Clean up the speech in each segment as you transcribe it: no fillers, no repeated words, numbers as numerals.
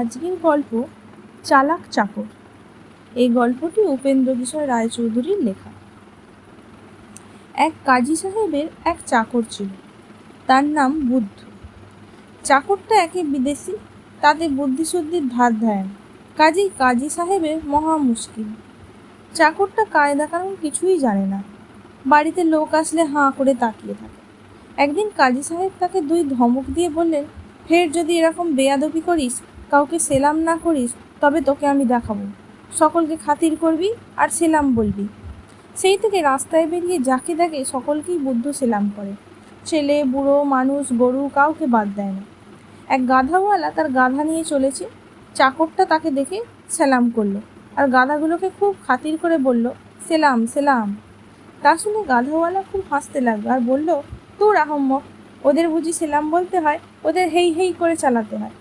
আজকের গল্প চালাক চাকর। এই গল্পটি উপেন্দ্র কিশোর রায়চৌধুরীর লেখা। এক কাজী সাহেবের এক চাকর ছিল, তার নাম বুদ্ধ। চাকরটা একে বিদেশি, তাতে বুদ্ধিশুদ্ধির ধার ধায় না, কাজেই কাজী সাহেবের মহা মুশকিল। চাকরটা কায়দা কানুন কিছুই জানে না, বাড়িতে লোক আসলে হাঁ করে তাকিয়ে থাকে। একদিন কাজী সাহেব তাকে দুই ধমক দিয়ে বললেন, ফের যদি এরকম বেয়াদবি করিস, কাউকে সেলাম না করিস, তবে তোকে আমি দেখাবো। সকলকে খাতির করবি আর সেলাম বলবি। সেই থেকে রাস্তায় বেরিয়ে যাকে দেখে সকলকেই বুদ্ধ সেলাম করে। ছেলে বুড়ো মানুষ গরু কাউকে বাদ দেয় না। এক গাধাওয়ালা তার গাধা নিয়ে চলেছে, চাকরটা তাকে দেখে সেলাম করলো আর গাধাগুলোকে খুব খাতির করে বলল, সেলাম সেলাম। তা শুনে গাধাওয়ালা খুব হাসতে লাগলো আর বলল, তোর আহম্মক, ওদের বুঝি সেলাম বলতে হয়? ওদের হেই হেই করে চালাতে হয়।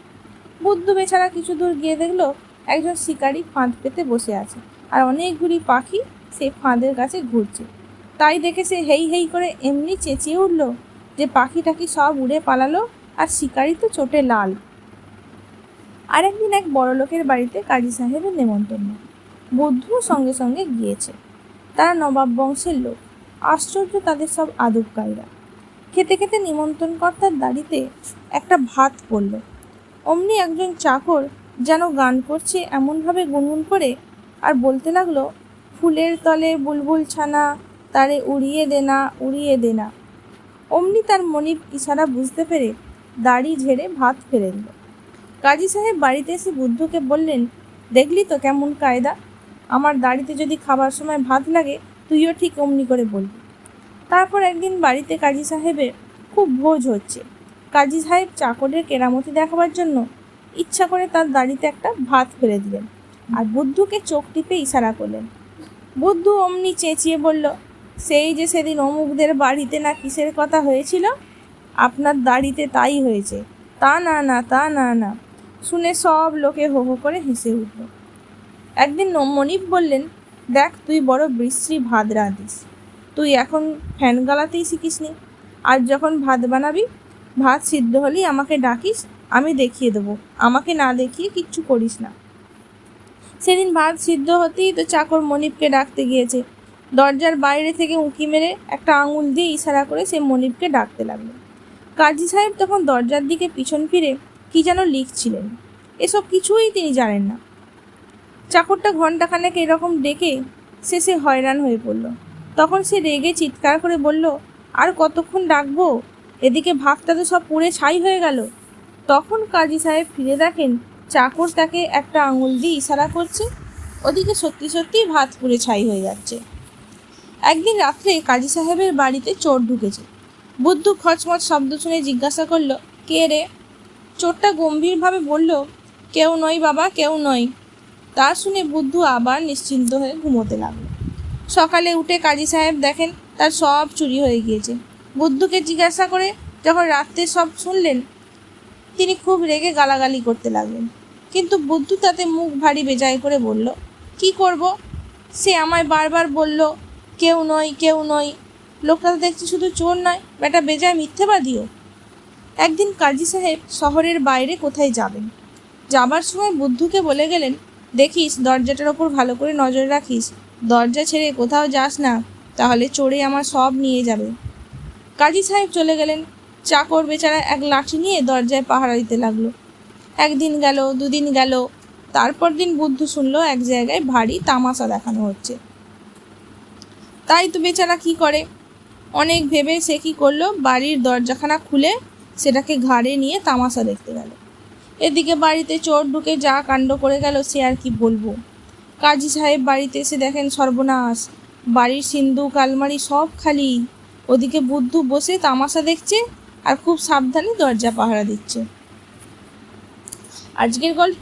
বুদ্ধ বেচারা কিছু দূর গিয়ে দেখলো একজন শিকারী ফাঁদ পেতে বসে আছে আর অনেকগুলি পাখি সে ফাঁদের কাছে ঘুরছে। তাই দেখে সে হেই হেই করে এমনি চেঁচিয়ে উঠল যে পাখিটাকি সব উড়ে পালালো আর শিকারী তো চোটে লাল। আর একদিন এক বড় লোকের বাড়িতে কাজী সাহেবের নেমন্তন্ন। বুদ্ধও সঙ্গে সঙ্গে গিয়েছে। তারা নবাব বংশের লোক, আশ্চর্য তাদের সব আদব কায়দা। খেতে খেতে নিমন্ত্রণকর্তার দাড়িতে একটা ভাত পড়ল। অমনি একজন চাকর যেন গান করছে এমনভাবে গুনগুন করে আর বলতে লাগলো, ফুলের তলে বুলবুল ছানা, তারে উড়িয়ে দে না উড়িয়ে দে না। অমনি তার মনিব ইশারা বুঝতে পেরে দাড়ি ঝেড়ে ভাত ফেলে দিল। কাজী সাহেব বাড়িতে এসে বুদ্ধকে বললেন, দেখলি তো কেমন কায়দা, আমার দাড়িতে যদি খাবার সময় ভাত লাগে তুইও ঠিক অমনি করে বলবি। তারপর একদিন বাড়িতে কাজী সাহেবের খুব ভোজ হচ্ছে। কাজী সাহেব চাকরের কেরামতি দেখাবার জন্য ইচ্ছা করে তার দাড়িতে একটা ভাত ফেলে দিলেন আর বুদ্ধকে চোখ টিপে ইশারা করলেন। বুদ্ধ অমনি চেঁচিয়ে বলল, সেই যে সেদিন অমুকদের বাড়িতে না কিসের কথা হয়েছিল, আপনার দাড়িতে তাই হয়েছে। তা না না তা না না। শুনে সব লোকে হো হো করে হেসে উঠল। একদিন মনিব বললেন, দেখ তুই বড় বিশ্রী ভাত রাঁধিস, তুই এখন ফ্যান গালাতেই শিখিসনি। আর যখন ভাত বানাবি, ভাত সিদ্ধ হলেই আমাকে ডাকিস, আমি দেখিয়ে দেবো, আমাকে না দেখিয়ে কিচ্ছু করিস না। সেদিন ভাত সিদ্ধ হতেই তো চাকর মনিবকে ডাকতে গিয়েছে। দরজার বাইরে থেকে উঁকি মেরে একটা আঙুল দিয়ে ইশারা করে সে মনিবকে ডাকতে লাগলো। কাজী সাহেব তখন দরজার দিকে পিছন ফিরে কি যেন লিখছিলেন, এসব কিছুই তিনি জানেন না। চাকরটা ঘণ্টাখানেক এরকম ডেকে শেষে হয়রান হয়ে পড়ল। তখন সে রেগে চিৎকার করে বলল, আর কতক্ষণ ডাকবো, এদিকে ভাতটা তো সব পুড়ে ছাই হয়ে গেল। তখন কাজী সাহেব ফিরে দেখেন চাকর তাকে একটা আঙুল দিয়ে ইশারা করছে, ওদিকে সত্যি সত্যিই ভাত পুড়ে ছাই হয়ে যাচ্ছে। একদিন রাত্রে কাজী সাহেবের বাড়িতে চোর ঢুকেছে। বুদ্ধ খচমচ শব্দ শুনে জিজ্ঞাসা করলো, কে রে? চোরটা গম্ভীরভাবে বলল, কেউ নয় বাবা, কেউ নয়। তা শুনে বুদ্ধ আবার নিশ্চিন্ত হয়ে ঘুমোতে লাগলো। সকালে উঠে কাজী সাহেব দেখেন তার সব চুরি হয়ে গিয়েছে। বুদ্ধকে জিজ্ঞাসা করে যখন রাত্রে সব শুনলেন, তিনি খুব রেগে গালাগালি করতে লাগলেন। কিন্তু বুদ্ধ তাতে মুখ ভারী বেজায় করে বলল, কি করব? সে আমায় বারবার বলল, কেউ নয় কেউ নয়। লোকটা তো দেখছি শুধু চোর নয়, বেটা বেজায় মিথ্যেবাদীও। একদিন কাজী সাহেব শহরের বাইরে কোথায় যাবেন, যাবার সময় বুদ্ধকে বলে গেলেন, দেখিস দরজাটার ওপর ভালো করে নজর রাখিস, দরজা ছেড়ে কোথাও যাস না, তাহলে চোরে আমার সব নিয়ে যাবে। কাজী সাহেব চলে গেলেন। চাকর বেচারা এক লাঠি নিয়ে দরজায় পাহারা দিতে লাগলো। একদিন গেল, দুদিন গেল, তারপর দিন বুদ্ধ শুনলো এক জায়গায় ভারী তামাশা দেখানো হচ্ছে। তাই তো বেচারা কি করে, অনেক ভেবে সে কি করলো, বাড়ির দরজাখানা খুলে সেটাকে ঘাড়ে নিয়ে তামাশা দেখতে গেল। এদিকে বাড়িতে চোর ঢুকে যা কাণ্ড করে গেল সে আর কি বলবো। কাজী সাহেব বাড়িতে এসে দেখেন সর্বনাশ, বাড়ির সিন্দুক আলমারি সব খালি। ওদিকে বুদ্ধ বসে তামাশা দেখছে আর খুব সাবধানে দরজা পাহারা দিচ্ছে। আজকের গল্প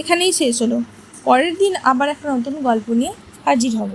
এখানেই শেষ হলো। পরের দিন আবার একটা নতুন গল্প নিয়ে হাজির হব।